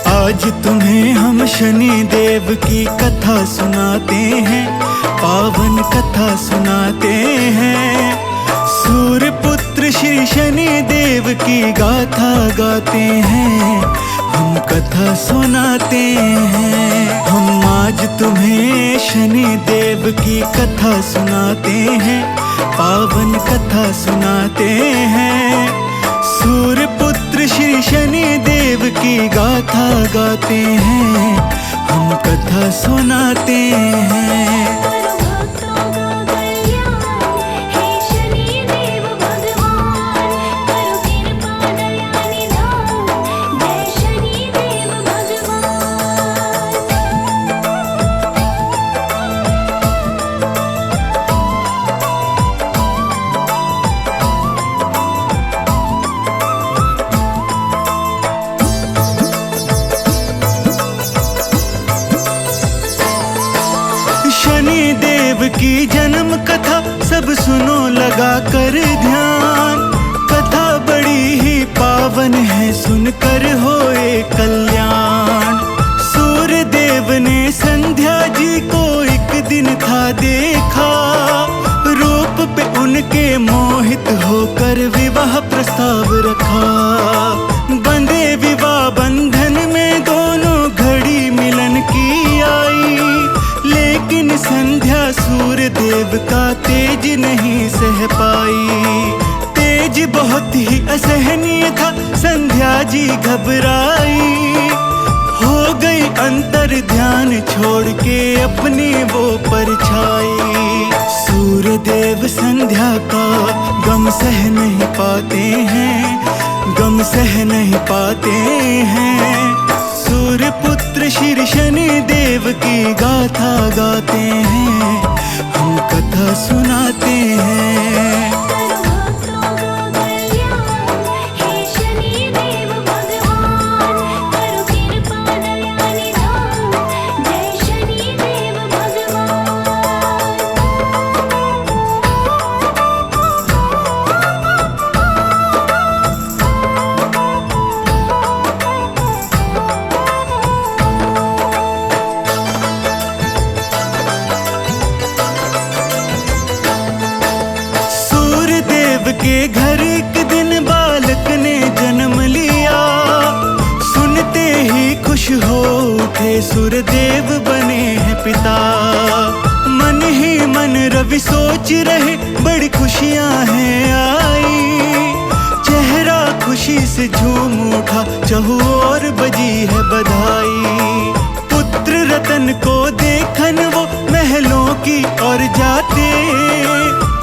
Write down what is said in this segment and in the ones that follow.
आज तुम्हें हम शनि देव की कथा सुनाते हैं, पावन कथा सुनाते हैं। सूर्य पुत्र श्री शनि देव की गाथा गाते हैं, हम कथा सुनाते हैं। हम आज तुम्हें शनि देव की कथा सुनाते हैं, पावन कथा सुनाते हैं। सूर्य पुत्र श्री शनि देव की गाथा गाते हैं, हम कथा सुनाते हैं। शनि देव की जन्म कथा सब सुनो लगा कर ध्यान। कथा बड़ी ही पावन है, सुनकर होए कल्याण। सूर्य देव ने संध्या जी को एक दिन था देखा, रूप पे उनके मोहित होकर विवाह प्रस्ताव रखा। बंधे विवाह बंधन में दोनों घड़ी मिलन की आई, लेकिन संध्या सूर्य देव का तेज नहीं सह पाई। तेज बहुत ही असहनीय था, संध्या जी घबराई। हो गई अंतर ध्यान छोड़ के अपनी वो परछाई। सूर्य देव संध्या का गम सह नहीं पाते हैं, गम सह नहीं पाते हैं। सूर्य पुत्र श्री शनि देव की गाथा गाते हैं, हम कथा सुनाते हैं। के घर एक दिन बालक ने जन्म लिया, सुनते ही खुश हो उठे सूर्यदेव बने हैं पिता। मन ही मन रवि सोच रहे बड़ी खुशियां हैं आई, चेहरा खुशी से झूम उठा चहुओर बजी है बधाई। पुत्र रतन को देखन वो महलों की ओर जाते,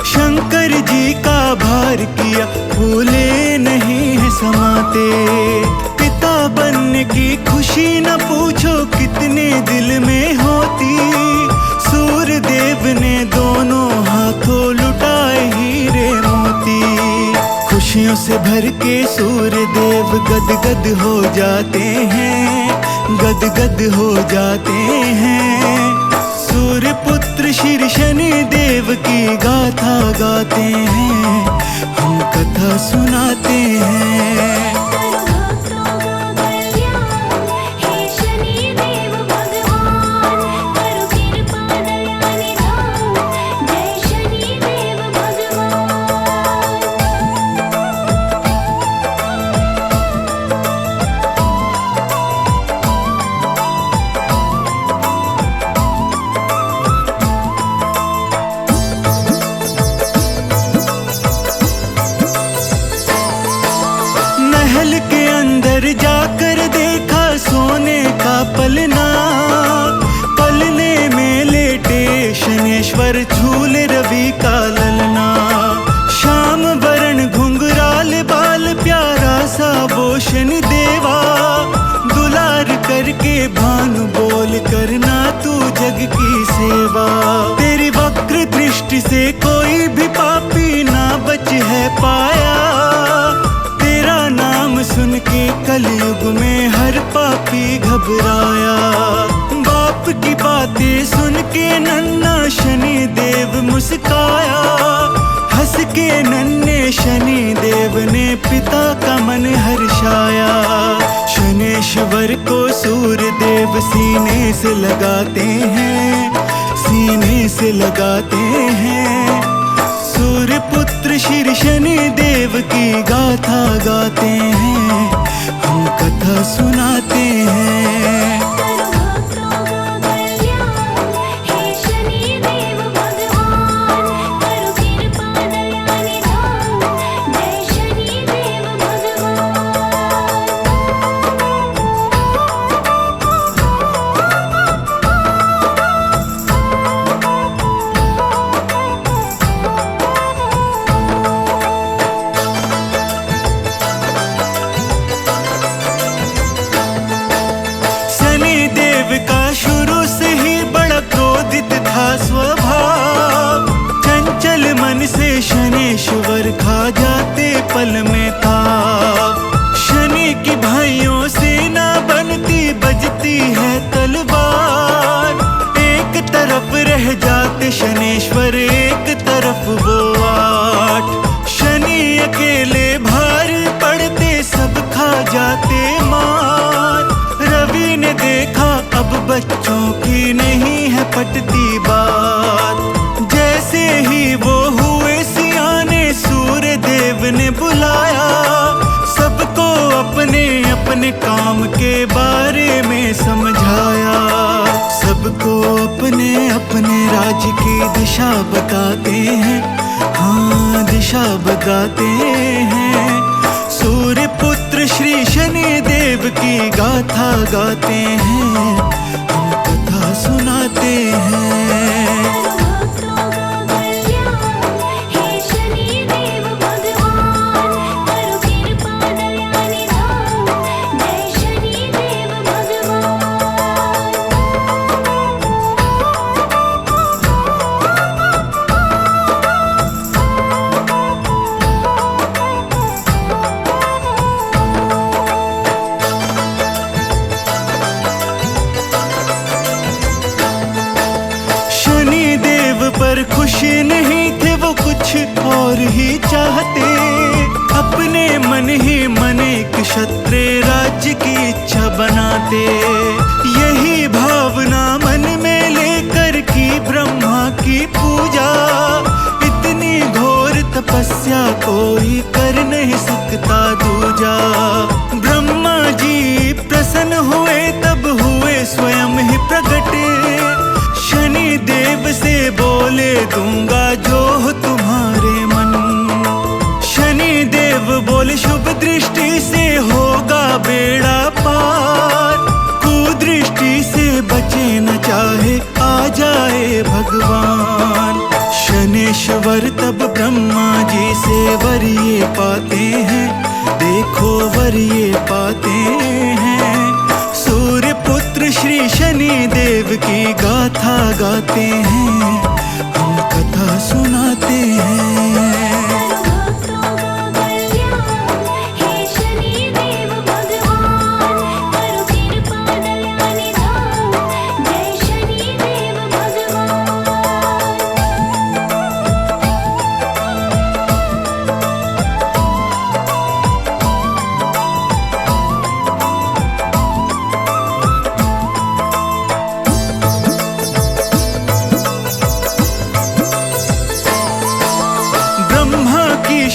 शंकर जी का भार किया भूले नहीं है समाते। पिता बनने की खुशी न पूछो कितने दिल में होती, सूर्य देव ने दोनों हाथों लुटाए हीरे मोती। खुशियों से भर के सूर्य देव गदगद हो जाते हैं, गदगद हो जाते हैं। सूर्य पुत्र श्री शनि देव की गाथा गाते हैं, हम कथा सुनाते हैं। महल के अंदर जाकर देखा सोने का पलना, पलने में लेटे शनेश्वर झूले रवि का ललना। श्याम वरण घुंघराल बाल प्यारा सा वो शनि देवा, दुलार करके भानु बोल करना तू जग की सेवा। तेरी वक्र दृष्टि से कोई भी पापी ना बच है पाया, नाम सुन सुन के कलयुग में हर पापी घबराया। बाप की बातें सुन के नन्हा शनि देव मुस्काया। हंस के नन्हे शनि देव ने पिता का मन हर्षाया। शनेश्वर को सूर्य देव सीने से लगाते हैं, सीने से लगाते हैं। सूर्य पुत्र श्री शनि देव की गाथा गाते हैं, हम कथा सुनाते हैं। स्वभाव चंचल मन से शनेश्वर खा जाते पल में था। शनि की भाइयों से ना बनती बजती है तलवार। एक तरफ रह जाते शनेश्वर, एक तरफ वो आठ। शनि अकेले भार पड़ते सब खा जाते मार। रवि ने देखा अब बच्चों की नहीं है पटती बात। जैसे ही वो हुए सियाने सूर्य देव ने बुलाया। सबको अपने अपने काम के बारे में समझाया। सबको अपने अपने राज्य की दिशा बताते हैं, हाँ दिशा बताते हैं। सूर्य पुत्र श्री शनि देव की गाथा गाते हैं, हम कथा सुनाते हैं। पर खुश नहीं थे वो, कुछ और ही चाहते। अपने मन ही मन एक क्षत्रिय राज्य की इच्छा बनाते। यही भावना मन में लेकर की ब्रह्मा की पूजा। इतनी घोर तपस्या कोई कर नहीं सकता दूजा। ब्रह्मा जी प्रसन्न हुए तब हुए स्वयं ही प्रकट। शनि देव से बोले दूंगा जो हो तुम्हारे मन। शनि देव बोले शुभ दृष्टि से होगा बेड़ा पार। कुदृष्टि से बचे न चाहे आ जाए भगवान। शनेश्वर तब ब्रह्मा जी से वर ये पाते हैं, देखो वर ये पाते हैं। सूर्य पुत्र श्री शनि देव की गाथा गाते हैं, हम कथा सुनाते हैं।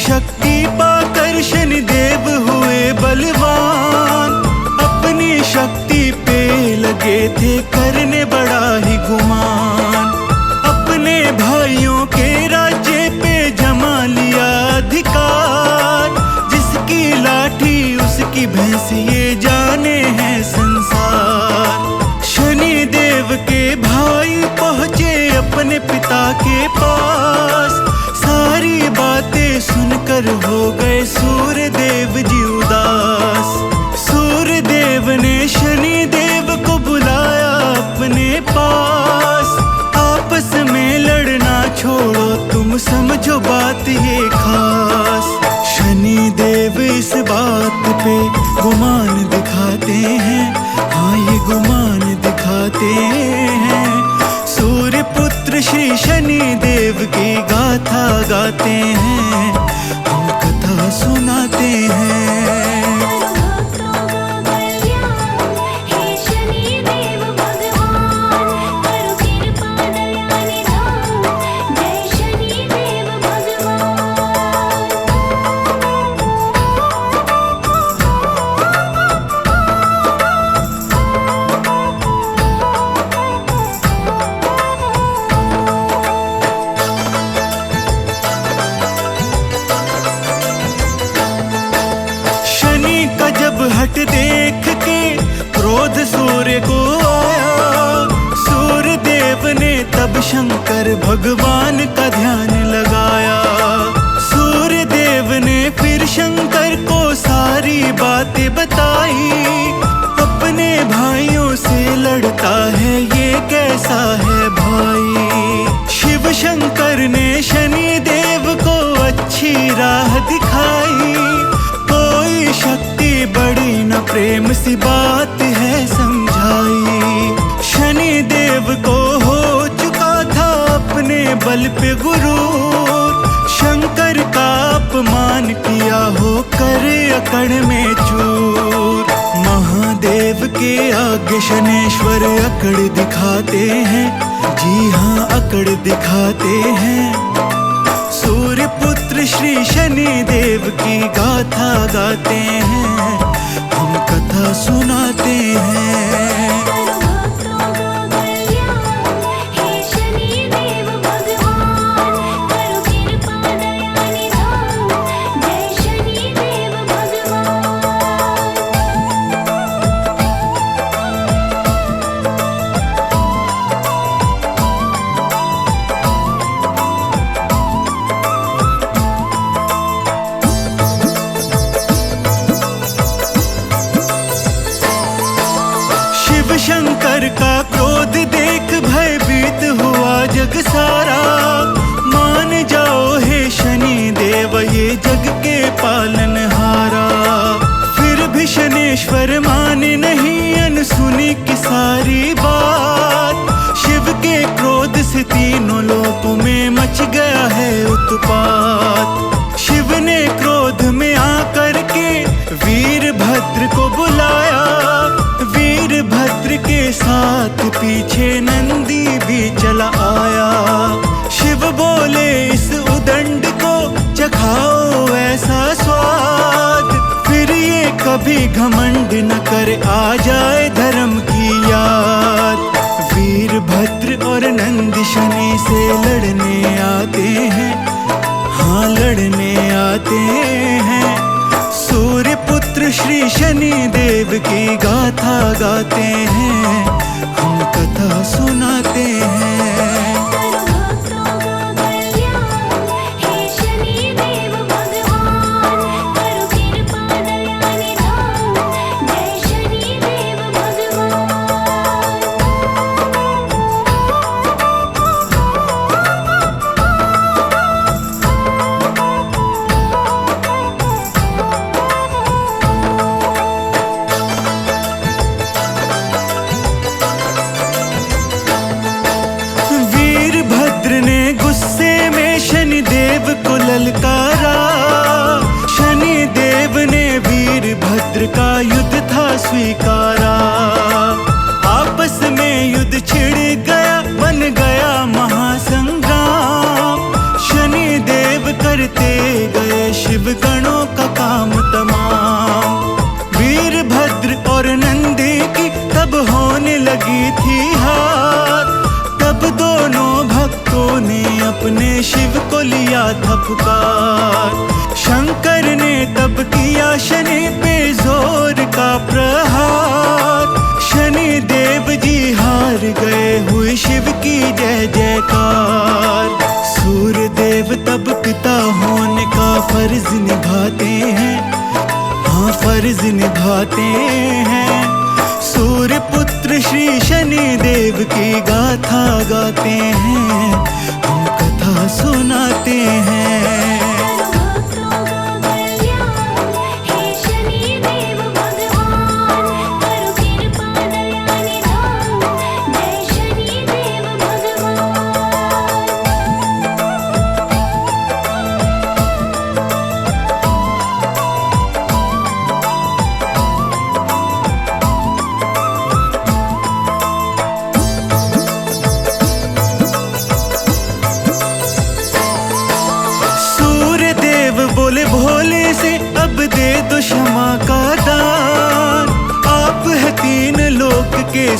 शक्ति पाकर शनि देव हुए बलवान। अपनी शक्ति पे लगे थे करने बड़ा ही गुमान। अपने भाइयों के राज्य पे जमा लिया अधिकार। जिसकी लाठी उसकी भैंस ये जाने हैं संसार। शनि देव के भाई पहुँचे अपने पिता के पास। सारी बातें सुनकर हो गए सूर्य देव जी उदास। सूर्य देव ने शनि देव को बुलाया अपने पास। आपस में लड़ना छोड़ो तुम समझो बात ये खास। शनि देव इस बात पे गुमान दिखाते हैं, हाँ ये गुमान दिखाते हैं। सूर्य पुत्र श्री शनि देव की गाथा गाते हैं, हम कथा सुनाते हैं। हट देख के क्रोध सूर्य को आया, सूर्य देव ने तब शंकर भगवान का ध्यान लगाया। सूर्य देव ने फिर शंकर को सारी बातें बताई, अपने भाइयों से लड़ता है ये कैसा है भाई। शिव शंकर ने शनि देव को अच्छी राह दिखाई, कोई शक्ति बड़ी न प्रेम सी बात है समझाई। शनि देव को हो चुका था अपने बल पे गुरूर, शंकर का अपमान किया हो कर अकड़ में चूर। महादेव के आगे शनेश्वर अकड़ दिखाते हैं, जी हाँ अकड़ दिखाते हैं। सूर्य पुत्र श्री शनि देव की गाथा गाते हैं, हम कथा सुनाते हैं। शंकर का क्रोध देख भयभीत हुआ जग सारा, मान जाओ हे शनि देव ये जग के पालनहारा। फिर भी शनेश्वर माने नहीं अनसुनी की सारी बात, शिव के क्रोध से तीनों लोकों में मच गया है उत्पात। शिव ने क्रोध में आकर के वीरभद्र को बुलाया, वीरभद्र के साथ पीछे नंदी भी चला आया। शिव बोले इस उदंड को चखाओ ऐसा स्वाद, फिर ये कभी घमंड न कर आ जाए धर्म की याद। वीरभद्र और नंदी शनि से लड़ने आते हैं, हाँ लड़ने आते हैं। सूर्य पुत्र श्री शनि देव की गाथा गाते हैं, हम कथा सुनाते हैं। को ललकारा, शनि देव ने वीरभद्र का युद्ध था स्वीकारा। आपस में युद्ध छिड़ गया, बन गया महासंग्राम। शनि देव करते गए शिव गणों का काम तमाम। वीरभद्र और नंदी की तब होने लगी थी हार, तब दोनों भक्तों ने अपने शिव को लिया था पुकार। शंकर ने तब किया शनि पे जोर का प्रहार। शनि देव जी हार गए, हुई शिव की जय जयकार। सूर्य देव तब पिता होने का फर्ज निभाते हैं, हाँ फर्ज निभाते हैं। सूर्य पुत्र श्री शनि देव की गाथा गाते हैं, हम कथा सुनाते हैं।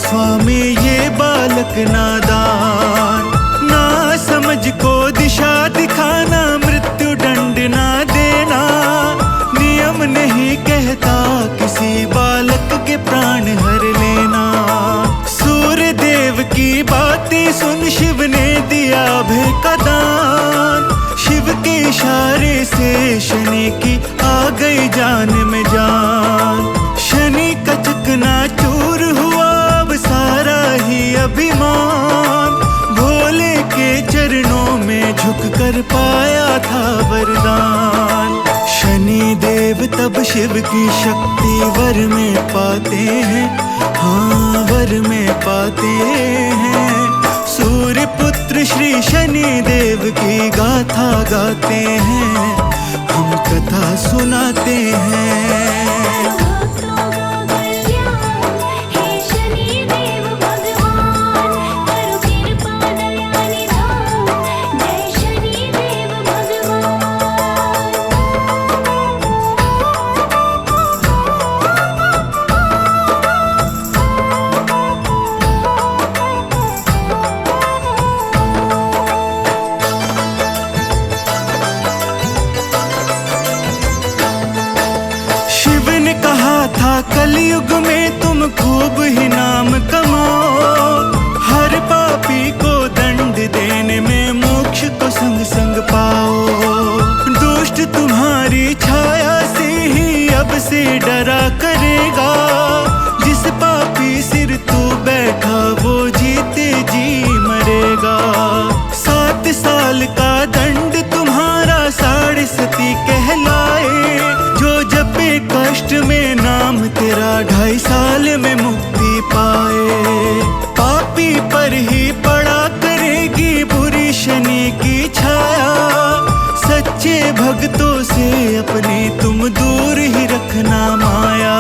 स्वामी ये बालक नादान। ना समझ को दिशा दिखाना, मृत्यु दंड ना देना, नियम नहीं कहता किसी बालक के प्राण हर लेना। सूर्य देव की बातें सुन शिव ने दिया भय का दान। शिव के इशारे से शनि की आ गई जान में जान। शनि का चकनाचूर हुआ अब सारा ही अभिमान। भोले के चरणों में झुक कर पाया था वरदान। शनि देव तब शिव की शक्ति वर में पाते हैं, हाँ वर में पाते हैं। सूर्य पुत्र श्री शनि देव की गाथा गाते हैं, हम कथा सुनाते हैं। कलयुग में तुम खूब ही नाम कमाओ। हर पापी को दंड देने में मोक्ष को संग संग पाओ। दुष्ट तुम्हारी छाया से ही अब से डरा करेगा। जिस पापी सिर तू बैठा वो जीते जी मरेगा। 7 साल का दंड तुम्हारा 7.5 कहलाए। जो जपे कष्ट में नाम तेरा 2.5 साल में मुक्ति पाए। पापी पर ही पड़ा करेगी बुरी शनि की छाया। सच्चे भक्तों से अपने तुम दूर ही रखना माया।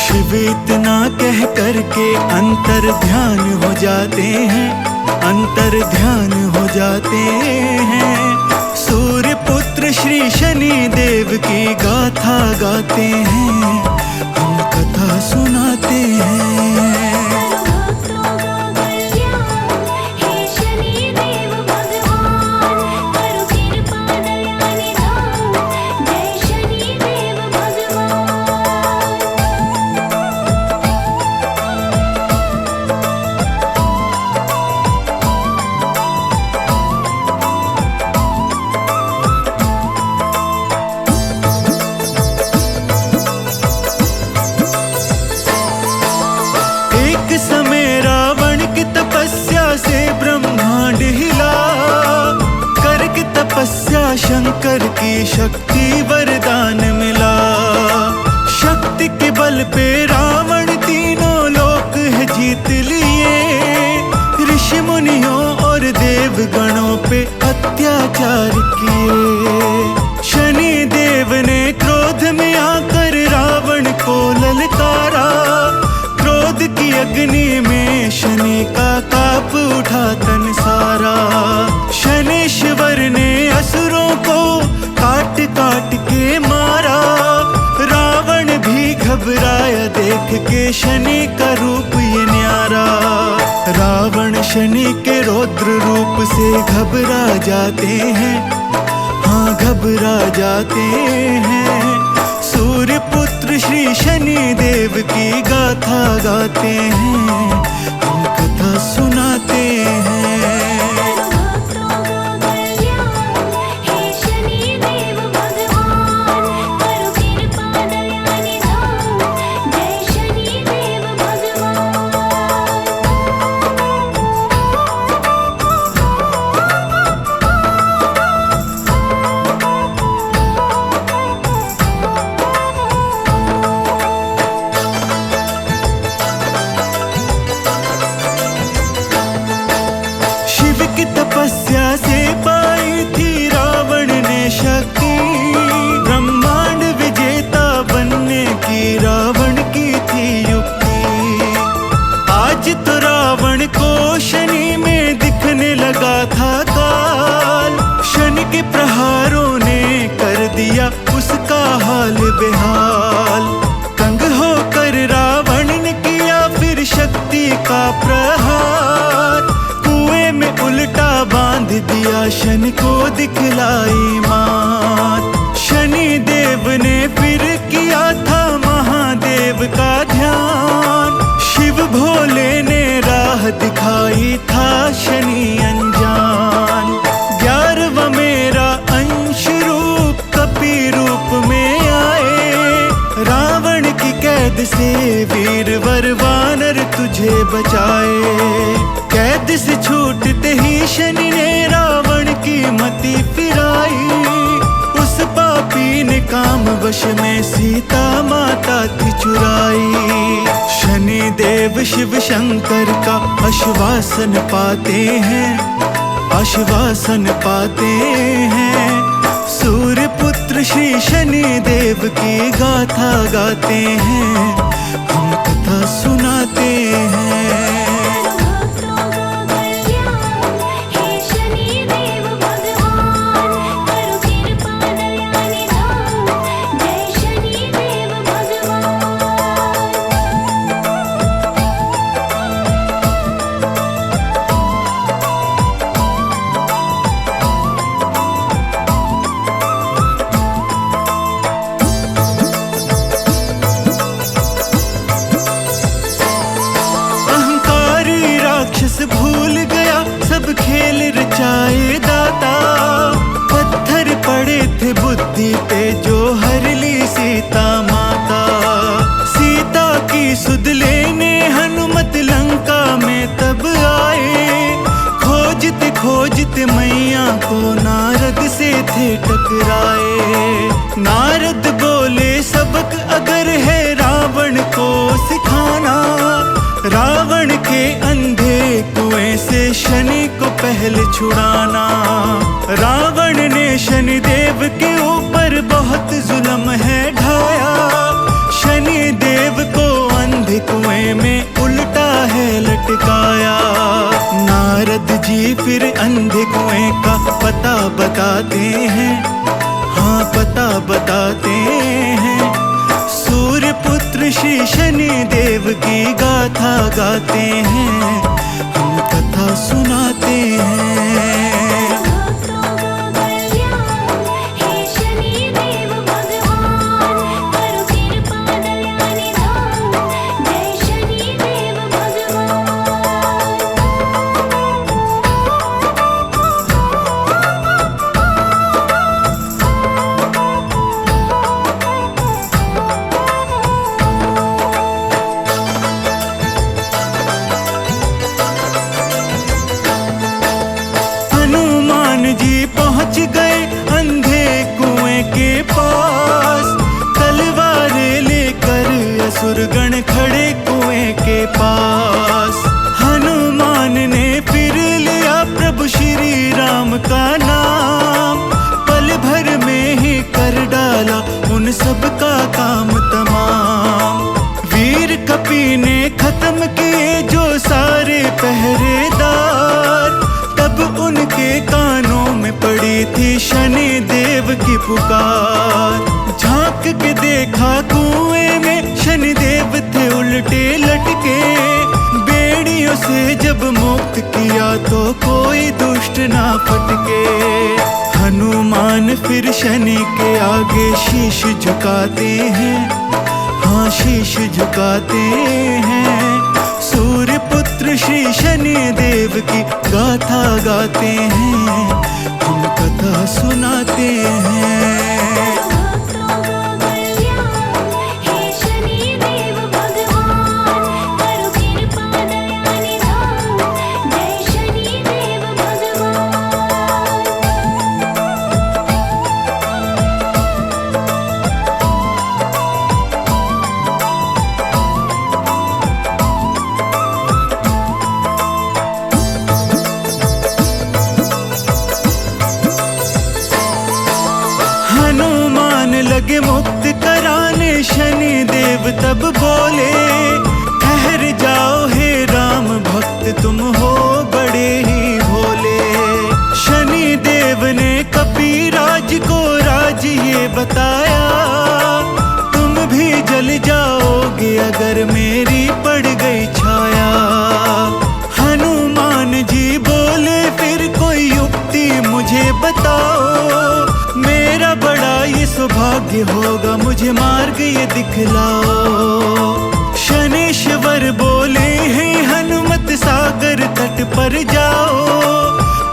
शिव इतना कह करके अंतर ध्यान हो जाते हैं, अंतर ध्यान हो जाते हैं। सूर्य पुत्र श्री शनि देव की गाथा गाते हैं, हम कथा सुनाते हैं। शंकर की शक्ति वरदान मिला। शक्ति के बल पे रावण तीनों लोक है जीत लिए। ऋषि मुनियों और देवगणों पे अत्याचार किए। शनि देव ने क्रोध में आकर रावण को ललकारा। क्रोध की अग्नि में शनि का काप उठा तन सारा। शनीश्वर ने असुरों को काट काट के मारा। रावण भी घबराया देख के शनि का रूप ये न्यारा। रावण शनि के रौद्र रूप से घबरा जाते हैं, हाँ घबरा जाते हैं। सूर्य पुत्र श्री शनि देव की गाथा गाते हैं, हम कथा सुनाते हैं। दिखलाई मात। शनि देव ने फिर किया था महादेव का ध्यान, शिव भोले ने राह दिखाई था शनि अनजान। 11वां मेरा अंश रूप कपि रूप में आए, रावण की कैद से वीरवर वानर तुझे बचाए। कैद से छूटते ही शनि ने रावण की मति फिराई, उस पापी ने काम वश में सीता माता थी चुराई। शनि देव शिव शंकर का आश्वासन पाते हैं, आश्वासन पाते हैं। सूर्य पुत्र श्री शनि देव की गाथा गाते हैं, हम कथा सुनाते हैं। भूल गया सब खेल रचाए दाता, पत्थर पड़े थे बुद्धि पे जो हर ली सीता माता। सीता की सुध लेने हनुमत लंका में तब आए, खोजते खोजते मैया को नारद से थे टकराए। नारद बोले सबक अगर है रावण को सिखाना, रावण के अंधे कुएं से शनि को पहले छुड़ाना। रावण ने शनि देव के ऊपर बहुत जुल्म है ढाया, शनि देव को अंधे कुएं में उल्टा है लटकाया। नारद जी फिर अंधे कुएं का पता बताते हैं, हाँ पता बताते हैं। सूर्य पुत्र श्री शनि देव की गाथा गाते हैं, हम कथा सुनाते हैं। पहुंच गए अंधे कुएं के पास, तलवारें लेकर असुरगण खड़े कुएं के पास। हनुमान ने फिर लिया प्रभु श्री राम का नाम, पल भर में ही कर डाला उन सब का काम तमाम। वीर कपि ने खत्म किए जो सारे पहरेदार, तब उनके कानों में पड़ी थी शनि देव की पुकार। झांक के देखा कुएं में शनि देव थे उल्टे लटके, बेड़ियों से जब मुक्त किया तो कोई दुष्ट ना फटके। हनुमान फिर शनि के आगे शीश झुकाते हैं, हाँ शीश झुकाते हैं। सूर्य पुत्र श्री शनि देव की गाथा गाते हैं, हम कथा सुनाते हैं। लगे मुक्त कराने शनि देव तब बोले, ठहर जाओ हे राम भक्त तुम हो बड़े ही भोले। शनि देव ने कपिराज को राज ये बताया, तुम भी जल जाओगे अगर मेरी पड़ गई छाया। हनुमान जी बोले फिर कोई युक्ति मुझे बताओ, भाग्य होगा मुझे मार्ग ये दिखलाओ। शनेश्वर बोले हैं हनुमत सागर तट पर जाओ,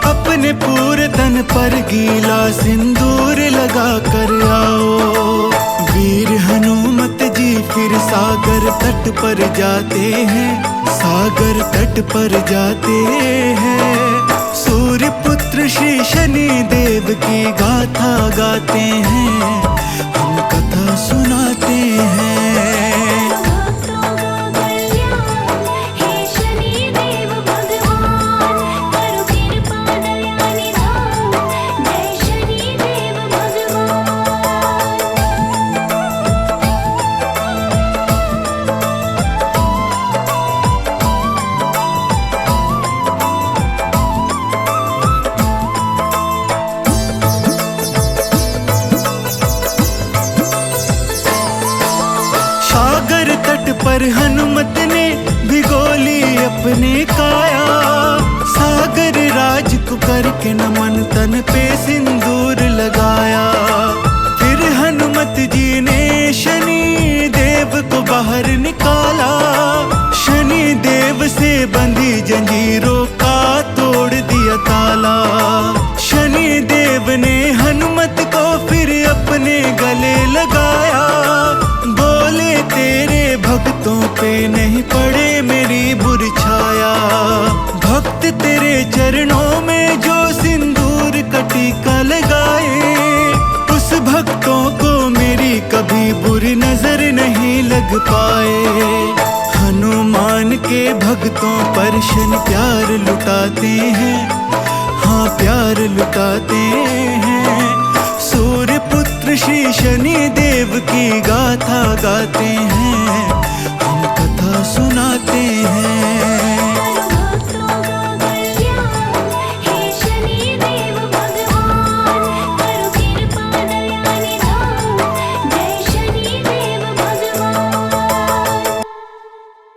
अपने पूरे तन पर गीला सिंदूर लगा कर आओ। वीर हनुमत जी फिर सागर तट पर जाते हैं, सागर तट पर जाते हैं। सूर्य पुत्र श्री शनि देव की गाथा गाते हैं, हम कथा सुनाते हैं। सागर तट पर हनुमत ने भिगोली अपने काया, सागर राज को करके नमन तन पे सिंदूर लगाया। फिर हनुमत जी ने शनि देव को बाहर निकाला, शनि देव से बंधी जंजीरों का तोड़ दिया ताला। शनि देव ने हनुमत को फिर अपने गले लगाया, बोले तेरे भक्तों पे नहीं पड़े मेरी बुरी छाया। भक्त तेरे चरणों में जो सिंदूर का टीका लगाए, उस भक्तों को मेरी कभी बुरी नजर नहीं लग पाए। हनुमान के भक्तों पर शनि प्यार लुटाते हैं, हाँ प्यार लुटाते हैं। सूर्य पुत्र श्री शनि देव की गाथा गाते हैं।